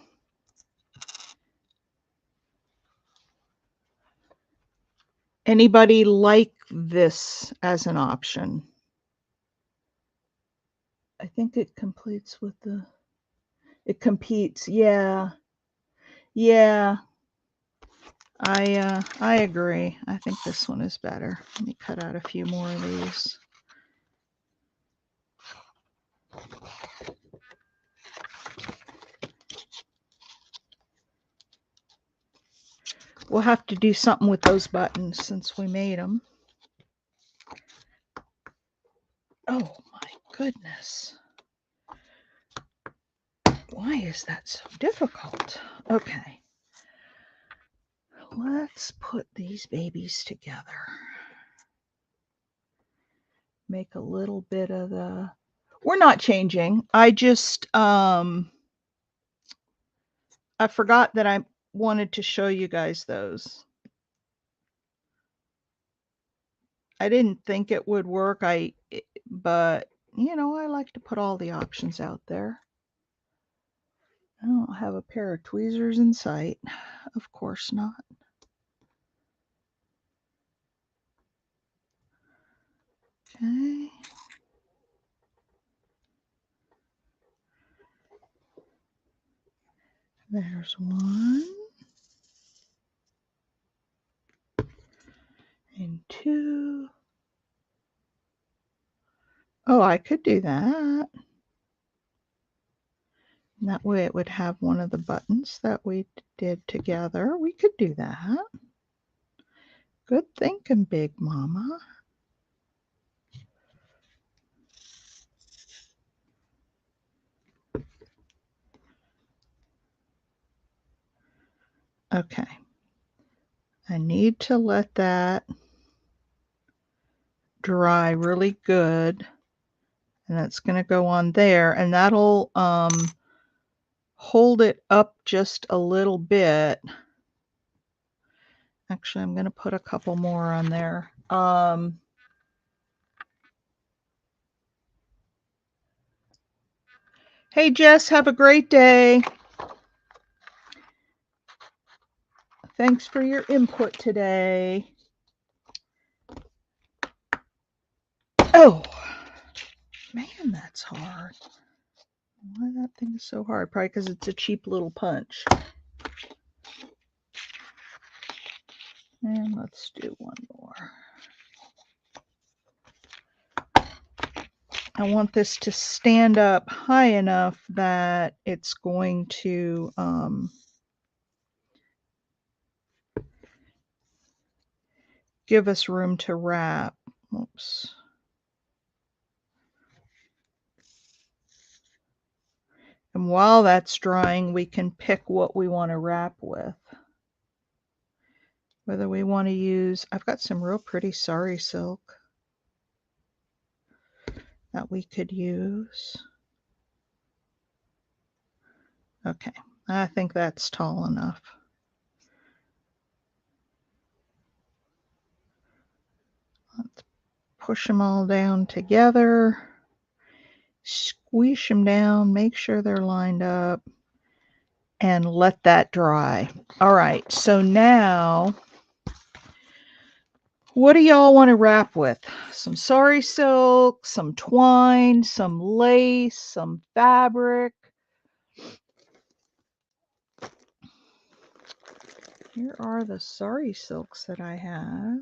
[SPEAKER 1] Anybody like this as an option? I think it completes with the, it competes. Yeah. Yeah. I agree. I think this one is better. Let me cut out a few more of these. We'll have to do something with those buttons since we made them. Oh my goodness. Why is that so difficult? Okay. Let's put these babies together. Make a little bit of the, we're not changing. I just, I forgot that I wanted to show you guys those. I didn't think it would work. But you know, I like to put all the options out there. I don't have a pair of tweezers in sight. Of course not. Okay. There's one. And two. Oh, I could do that. And that way it would have one of the buttons that we did together. We could do that. Good thinking, Big Mama. Okay. I need to let that dry really good. And that's going to go on there. And that'll hold it up just a little bit. Actually, I'm going to put a couple more on there. Hey, Jess, have a great day. Thanks for your input today. Oh, man, that's hard. Why that thing is so hard? Probably because it's a cheap little punch. And let's do one more. I want this to stand up high enough that it's going to give us room to wrap. Oops. And while that's drying, we can pick what we want to wrap with. Whether we want to use, I've got some real pretty sari silk that we could use. Okay, I think that's tall enough. Let's push them all down together. Squish them down, make sure they're lined up, and let that dry. All right, so now, what do y'all want to wrap with? Some sari silk, some twine, some lace, some fabric. Here are the sari silks that I have.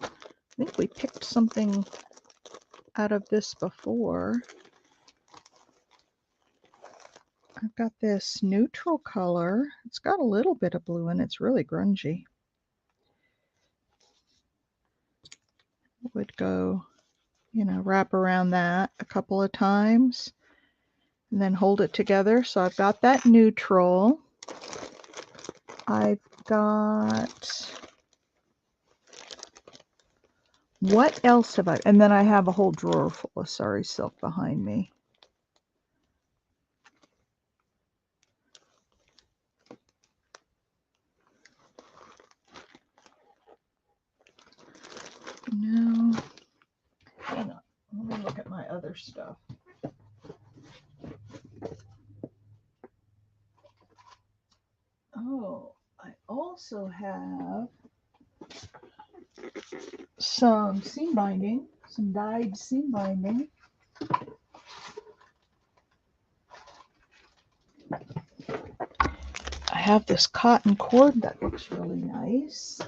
[SPEAKER 1] I think we picked something out of this before. I've got this neutral color. It's got a little bit of blue in it. It's really grungy. Would go, wrap around that a couple of times and then hold it together. So I've got that neutral. I've got, what else have I, and then I have a whole drawer full of Sari silk behind me. No, hang on, let me look at my other stuff. Oh, I also have some seam binding, some dyed seam binding. I have this cotton cord that looks really nice.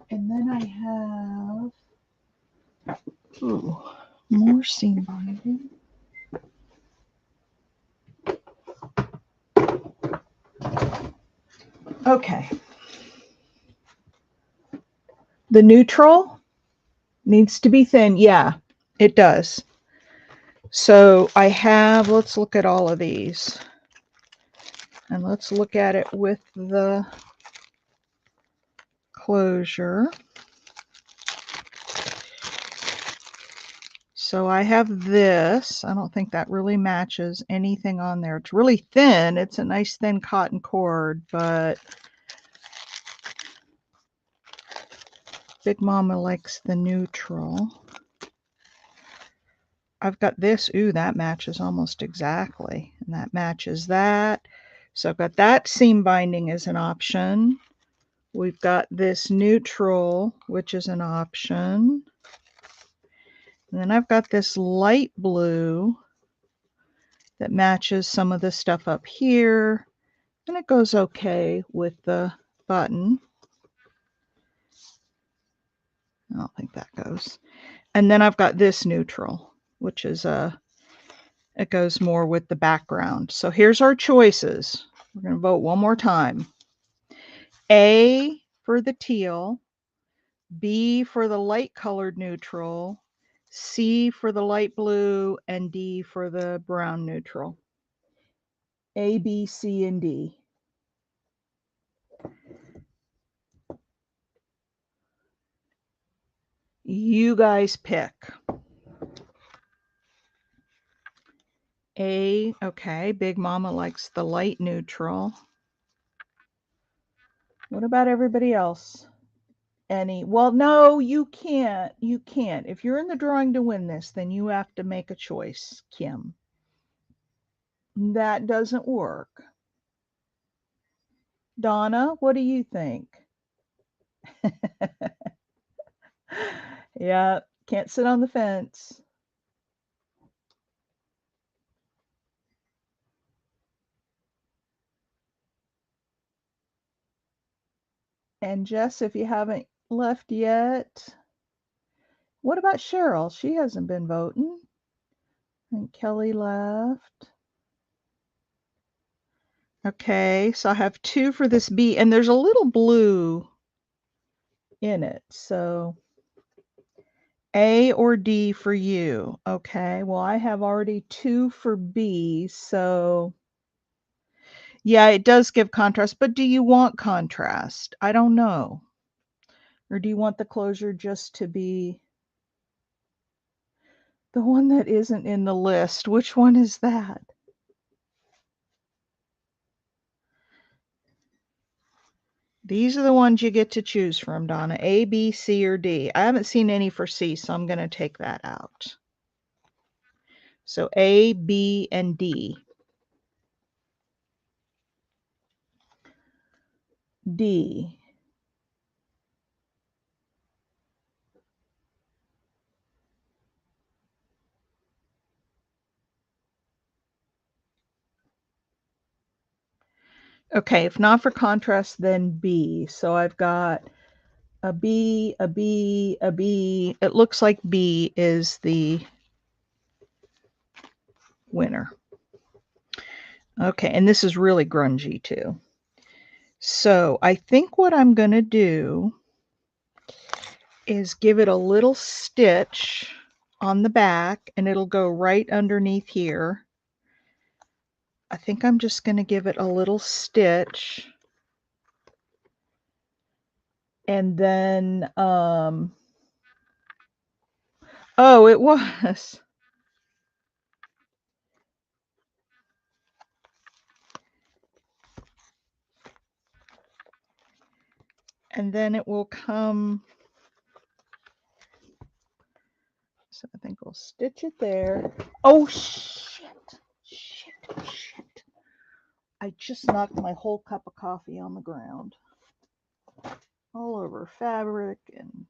[SPEAKER 1] And then I have, more seam binding. Okay. The neutral needs to be thin. Yeah, it does. So I have, let's look at all of these. And let's look at it with the closure. So I have this. I don't think that really matches anything on there. It's really thin. It's a nice thin cotton cord, but Big Mama likes the neutral. I've got this. Ooh, that matches almost exactly. And that matches that. So I've got that seam binding as an option. We've got this neutral, which is an option. And then I've got this light blue that matches some of the stuff up here. And it goes okay with the button. I don't think that goes. And then I've got this neutral, which is it goes more with the background. So here's our choices. We're going to vote one more time. A for the teal, B for the light colored neutral, C for the light blue, and D for the brown neutral. A, B, C, and D. You guys pick. A, okay, Big Mama likes the light neutral. What about everybody else? Any? Well, no, you can't. You can't. If you're in the drawing to win this, then you have to make a choice, Kim. That doesn't work. Donna, what do you think? Yeah, can't sit on the fence. And Jess, if you haven't left yet, what about Cheryl? She hasn't been voting. And Kelly left. Okay, so I have 2 for this B, and there's a little blue in it. So A or D for you. Okay, well, I have already 2 for B, so yeah, it does give contrast, but do you want contrast? I don't know. Or do you want the closure just to be the one that isn't in the list? Which one is that? These are the ones you get to choose from, Donna. A, B, C, or D. I haven't seen any for C, so I'm going to take that out. So A, B, and D. D. Okay, if not for contrast, then B. So I've got a B, a B, a B. It looks like B is the winter. Okay, and this is really grungy too. So I think what I'm going to do is give it a little stitch on the back, and it'll go right underneath here. I think I'm just going to give it a little stitch. And then, oh, it was. And then it will come. So I think we'll stitch it there. Oh, shit. Shit. I just knocked my whole cup of coffee on the ground. All over fabric and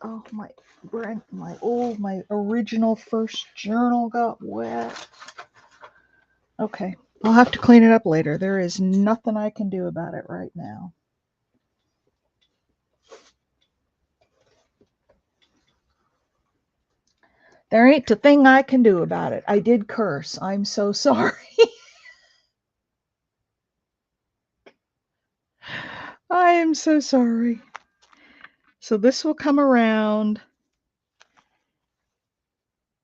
[SPEAKER 1] oh, my original first journal got wet. Okay, I'll have to clean it up later. There is nothing I can do about it right now. There ain't a thing I can do about it. I did curse. I'm so sorry. I am so sorry. So this will come around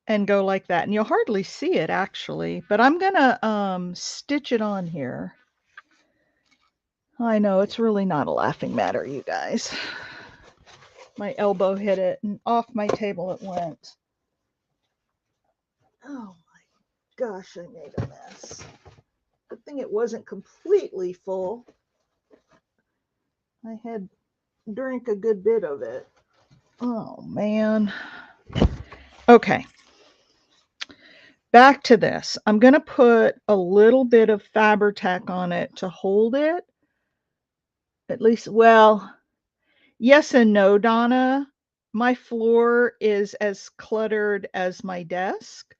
[SPEAKER 1] and go like that. And you'll hardly see it actually, but I'm gonna stitch it on here. I know it's really not a laughing matter, you guys. My elbow hit it and off my table it went. Oh my gosh, I made a mess. Good thing it wasn't completely full. I had drank a good bit of it. Oh man. Okay. Back to this. I'm going to put a little bit of Fabri-Tac on it to hold it. At least, well, yes and no, Donna. My floor is as cluttered as my desk.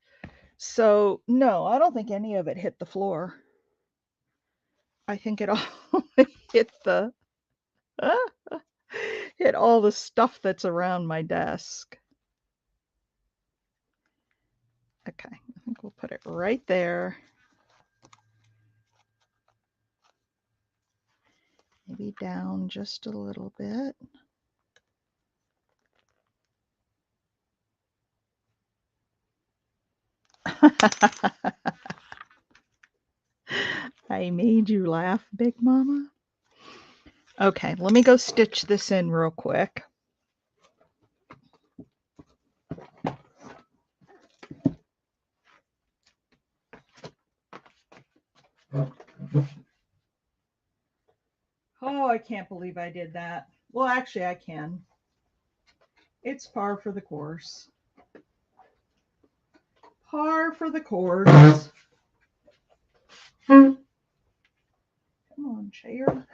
[SPEAKER 1] So, no, I don't think any of it hit the floor. I think it all hit the hit all the stuff that's around my desk. Okay, I think we'll put it right there. Maybe down just a little bit. I made you laugh, Big Mama. Okay, let me go stitch this in real quick. Oh, I can't believe I did that. Well, actually, I can. It's par for the course. Par for the course. Come on, chair.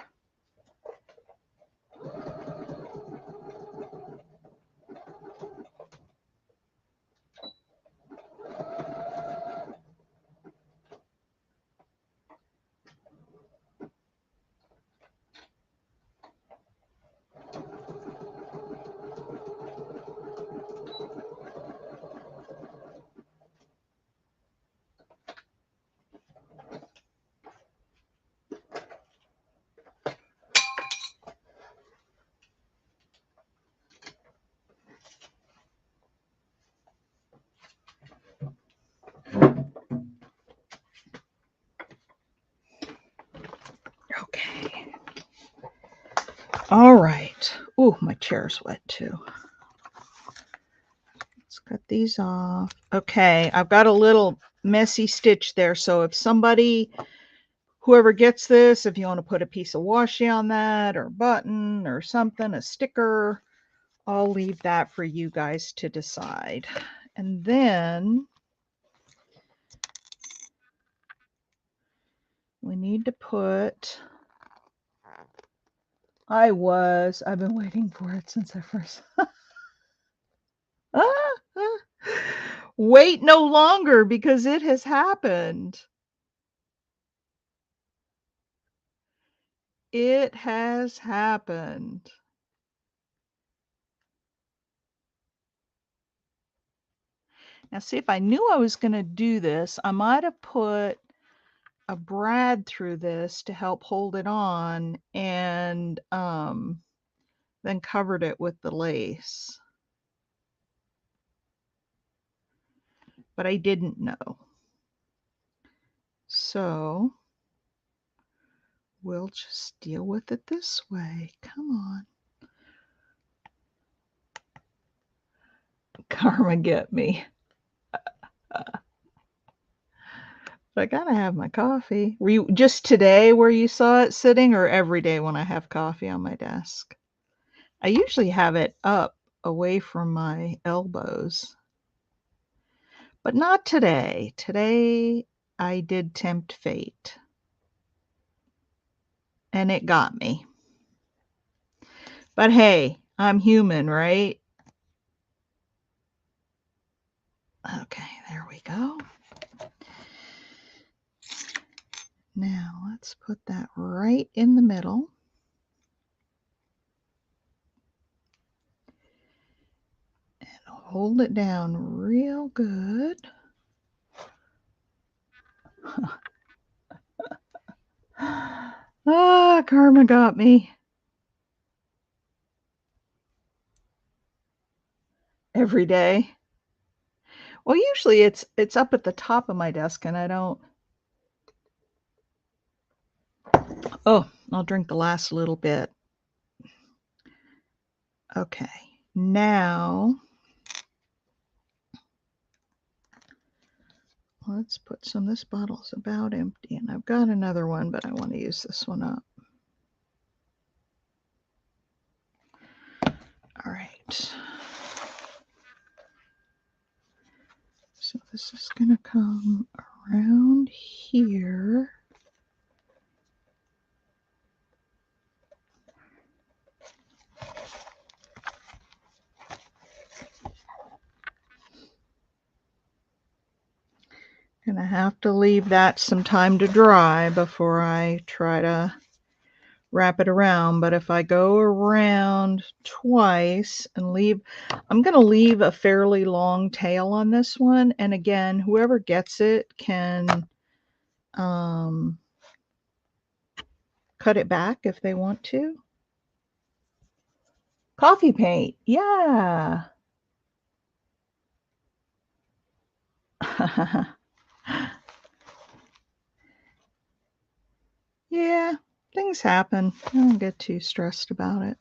[SPEAKER 1] Okay. All right. Ooh, my chair's wet too. Let's cut these off. Okay, I've got a little messy stitch there. So if somebody, whoever gets this, if you want to put a piece of washi on that or a button or something, a sticker, I'll leave that for you guys to decide. And then we need to put, I've been waiting for it since I first. Wait no longer because it has happened. It has happened. Now see, if I knew I was going to do this, I might have put a brad through this to help hold it on, and then covered it with the lace. But I didn't know. So we'll just deal with it this way. Come on. Karma, get me. But I gotta have my coffee. Were you just today where you saw it sitting, or every day when I have coffee on my desk? I usually have it up away from my elbows, but not today. Today I did tempt fate, and it got me. But hey, I'm human, right? Okay, there we go. Now let's put that right in the middle. And hold it down real good. Ah, karma got me. Every day. Well, usually it's up at the top of my desk and I don't. Oh, I'll drink the last little bit. Okay, now let's put some. This bottle's about empty, and I've got another one, but I want to use this one up. All right. So this is going to come around here. Gonna have to leave that some time to dry before I try to wrap it around. But if I go around twice and leave, I'm gonna leave a fairly long tail on this one. And again, whoever gets it can cut it back if they want to. Coffee paint, yeah. Yeah, things happen. I don't get too stressed about it.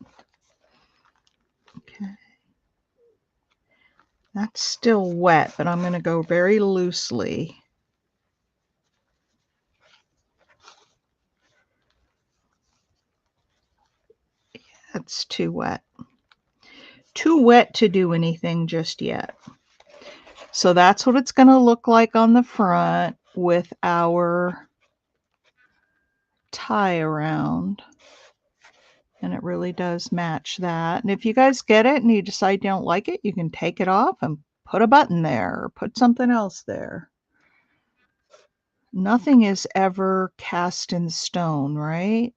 [SPEAKER 1] Okay. That's still wet, but I'm going to go very loosely. That's too wet. Too wet to do anything just yet. So that's what it's going to look like on the front with our tie around. And it really does match that. And if you guys get it and you decide you don't like it, you can take it off and put a button there or put something else there. Nothing is ever cast in stone, right?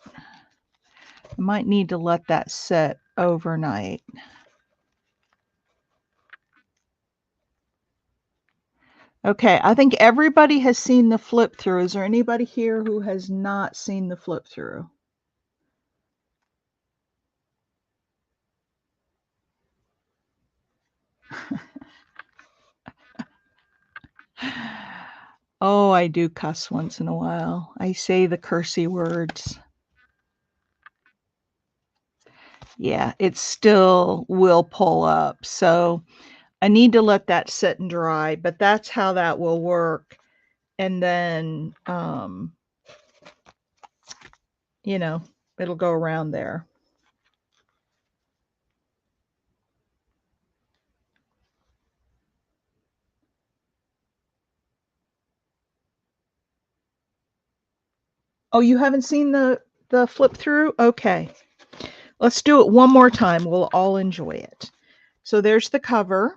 [SPEAKER 1] I might need to let that set overnight. Okay, I think everybody has seen the flip through. Is there anybody here who has not seen the flip through? Oh, I do cuss once in a while. I say the cursey words. Yeah, it still will pull up. So I need to let that sit and dry, but that's how that will work. And then, you know, it'll go around there. Oh, you haven't seen the flip through? Okay. Let's do it one more time. We'll all enjoy it. So there's the cover.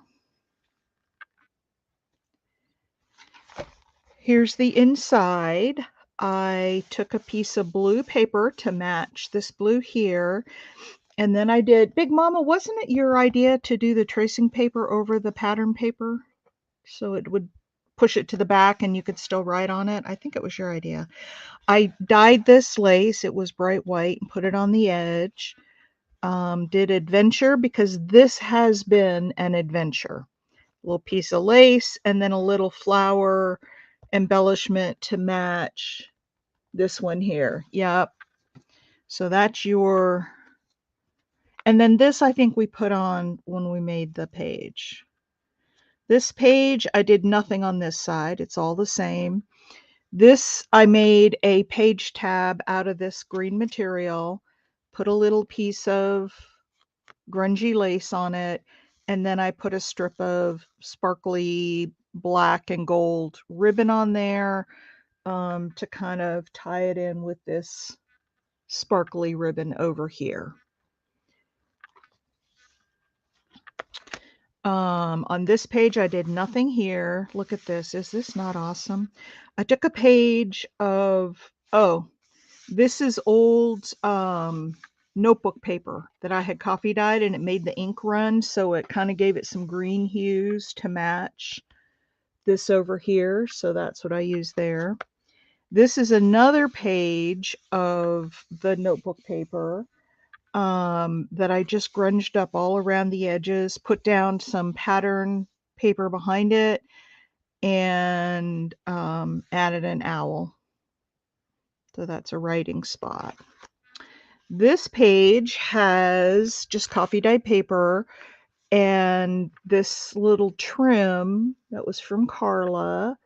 [SPEAKER 1] Here's the inside. I took a piece of blue paper to match this blue here. And then I did, Big Mama, wasn't it your idea to do the tracing paper over the pattern paper? so it would push it to the back and you could still write on it. I think it was your idea. I dyed this lace. It was bright white and put it on the edge. Did adventure because this has been an adventure. A little piece of lace and then a little flower embellishment to match this one here. Yep. So that's your, and then this I think we put on when we made the page. This page, I did nothing on this side. It's all the same. This, I made a page tab out of this green material, put a little piece of grungy lace on it, and then I put a strip of sparkly black and gold ribbon on there to kind of tie it in with this sparkly ribbon over here. On this page, I did nothing here. Look at this. Is this not awesome? I took a page of, oh, this is old notebook paper that I had coffee dyed and it made the ink run. So it kind of gave it some green hues to match this over here. So that's what I use there. This is another page of the notebook paper that I just grunged up all around the edges, put down some pattern paper behind it, and added an owl. So that's a writing spot. This page has just coffee dyed paper and this little trim that was from Carla.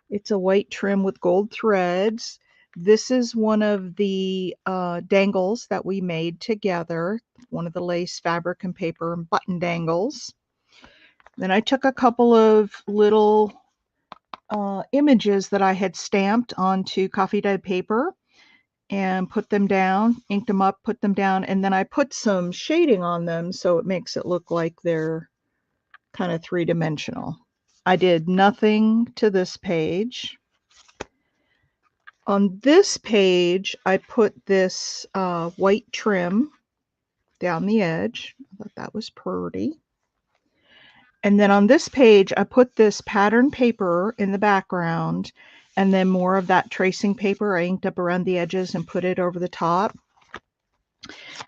[SPEAKER 1] It's a white trim with gold threads. This is one of the dangles that we made together, one of the lace, fabric, and paper button dangles. Then I took a couple of little images that I had stamped onto coffee dyed paper and put them down, inked them up, put them down, and then I put some shading on them so it makes it look like they're kind of three-dimensional. I did nothing to this page. On this page, I put this white trim down the edge. I thought that was pretty. And then on this page, I put this pattern paper in the background and then more of that tracing paper I inked up around the edges and put it over the top.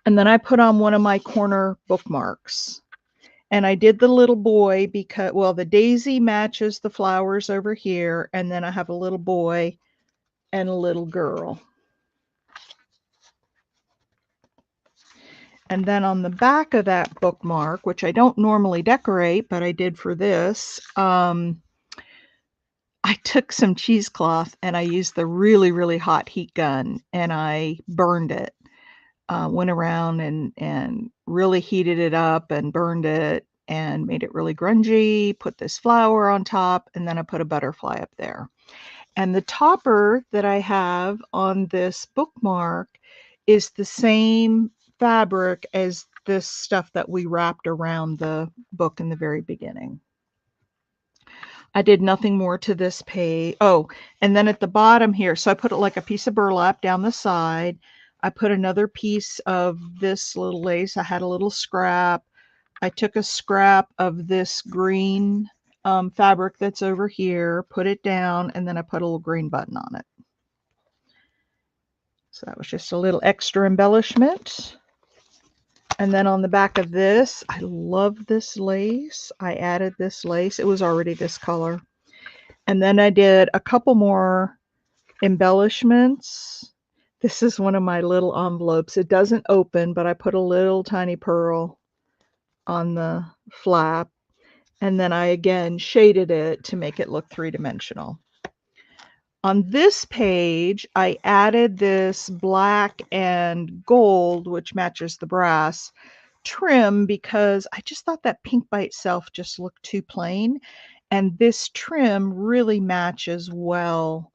[SPEAKER 1] And then I put on one of my corner bookmarks. And I did the little boy because, well, the daisy matches the flowers over here. And then I have a little boy and a little girl. And then on the back of that bookmark, which I don't normally decorate, but I did for this, I took some cheesecloth and I used the really, really hot heat gun and I burned it. Went around and really heated it up and burned it and made it really grungy, put this flower on top, and then I put a butterfly up there. And the topper that I have on this bookmark is the same fabric as this stuff that we wrapped around the book in the very beginning. I did nothing more to this page. Oh, and then at the bottom here, so I put it like a piece of burlap down the side. I put another piece of this little lace. I had a little scrap. I took a scrap of this green fabric that's over here, put it down, and then I put a little green button on it. So that was just a little extra embellishment. And then on the back of this, I love this lace. I added this lace. It was already this color. And then I did a couple more embellishments. This is one of my little envelopes. It doesn't open, but I put a little tiny pearl on the flap. And then I again shaded it to make it look three-dimensional. On this page, I added this black and gold, which matches the brass, trim because I just thought that pink by itself just looked too plain. And this trim really matches well,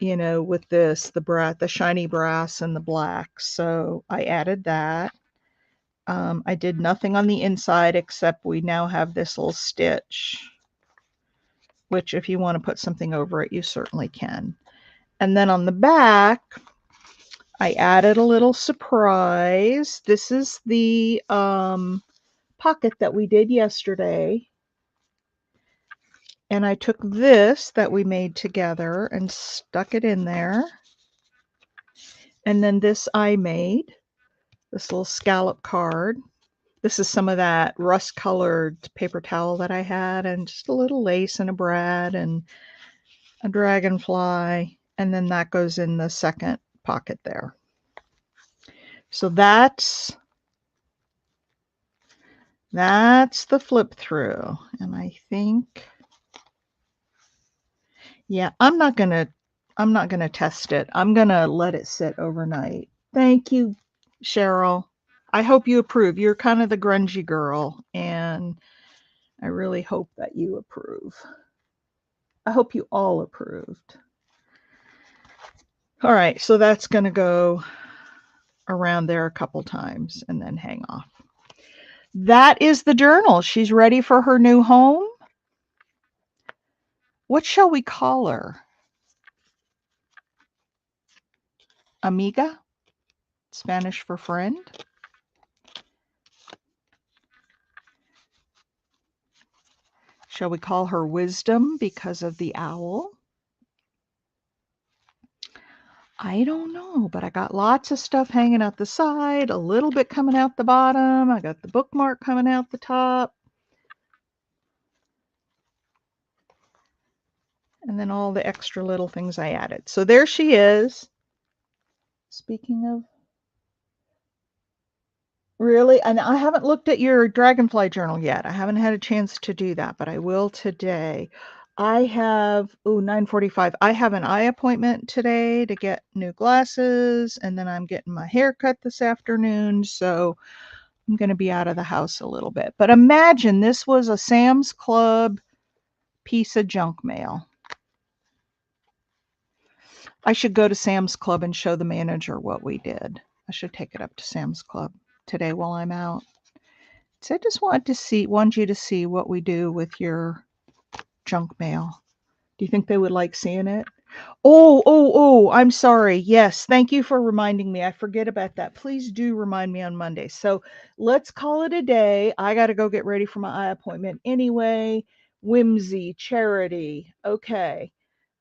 [SPEAKER 1] you know, with this, the shiny brass and the black. So I added that. I did nothing on the inside except we now have this little stitch, which if you want to put something over it, you certainly can. And then on the back, I added a little surprise. This is the pocket that we did yesterday. And I took this that we made together and stuck it in there. And then this I made, this little scallop card. This is some of that rust-colored paper towel that I had, and just a little lace and a brad and a dragonfly, and then that goes in the second pocket there. So that's the flip through. And I think, yeah, I'm not gonna test it. I'm gonna let it sit overnight. Thank you, Cheryl. I hope you approve. You're kind of the grungy girl, and I really hope that you approve. I hope you all approved. All right, so that's going to go around there a couple times and then hang off. That is the journal. She's ready for her new home. What shall we call her? Amiga? Spanish for friend? Shall we call her Wisdom because of the owl? I don't know, but I got lots of stuff hanging out the side, a little bit coming out the bottom. I got the bookmark coming out the top. And then all the extra little things I added. So there she is. Speaking of, really, and I haven't looked at your dragonfly journal yet. I haven't had a chance to do that, but I will today. I have 9:45. I have an eye appointment today to get new glasses, and then I'm getting my hair cut this afternoon, so I'm going to be out of the house a little bit. But imagine this was a Sam's Club piece of junk mail. I should go to Sam's Club and show the manager what we did. I should take it up to Sam's Club today while I'm out. So I just want you to see what we do with your junk mail. Do you think they would like seeing it? Oh, I'm sorry. Yes, thank you for reminding me. I forget about that. Please do remind me on Monday. So let's call it a day. I got to go get ready for my eye appointment anyway. Whimsy, Charity. Okay,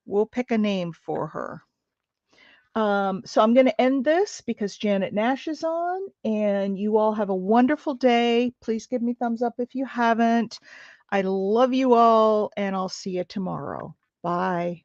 [SPEAKER 1] we'll pick a name for her. So I'm going to end this because Janet Nash is on, and you all have a wonderful day. Please give me thumbs up if you haven't. I love you all, and I'll see you tomorrow. Bye.